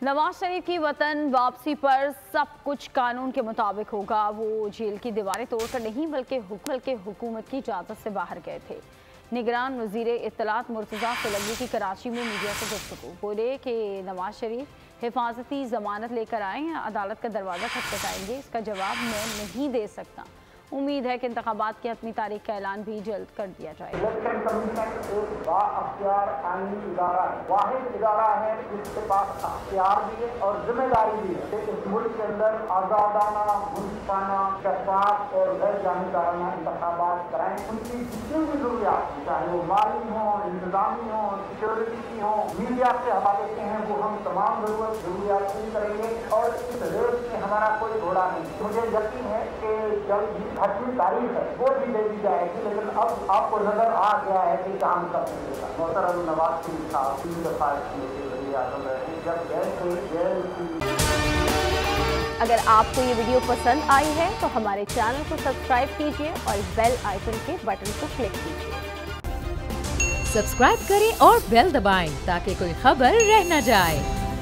नवाज शरीफ की वतन वापसी पर सब कुछ कानून के मुताबिक होगा। वो जेल की दीवारें तोड़कर नहीं बल्कि हुकूमत की इजाज़त से बाहर गए थे। निगरान वज़ीर इत्तलात मुर्तज़ा फिलंगी की कराची में मीडिया से गुफ्तगू बोले कि नवाज शरीफ हिफाजती ज़मानत लेकर आए हैं, अदालत का दरवाज़ा खटखटाएंगे, इसका जवाब मैं नहीं दे सकता। उम्मीद है कि इंतखाबात की हतमी तारीख का ऐलान भी जल्द कर दिया जाएगा। इलेक्शन कमीशन एक बाअख्तियार आईनी इदारा है, वाहिद इदारा है जिसके पास अख्तियार भी है और जिम्मेदारी भी है कि इस मुल्क के अंदर आज़ादाना, मुल्काना, शफाफ और गैर जानिबदाराना इंतखाबात कराएं। उनकी जितनी भी जरूरियात हैं, चाहे वो माली हों, इंतजामी हों, सिक्योरिटी की हों, मीडिया के हवाले से हैं, वो हम तमाम जरूरियात पूरी करेंगे और इस रेस में हमारा कोई घोड़ा नहीं। मुझे यकीन है कि जल्द ही हतमी तारीख है वो भी दे दी जाएगी, लेकिन अब आपको नजर आ गया है कि काम कब मिलेगा। मोहतरम नवाज शरीफ साहब 3 दफा वज़ीर आज़म रहे, जब जेल की। अगर आपको ये वीडियो पसंद आई है तो हमारे चैनल को सब्सक्राइब कीजिए और बेल आइकन के बटन को क्लिक कीजिए। सब्सक्राइब करें और बेल दबाएं ताकि कोई खबर रह न जाए।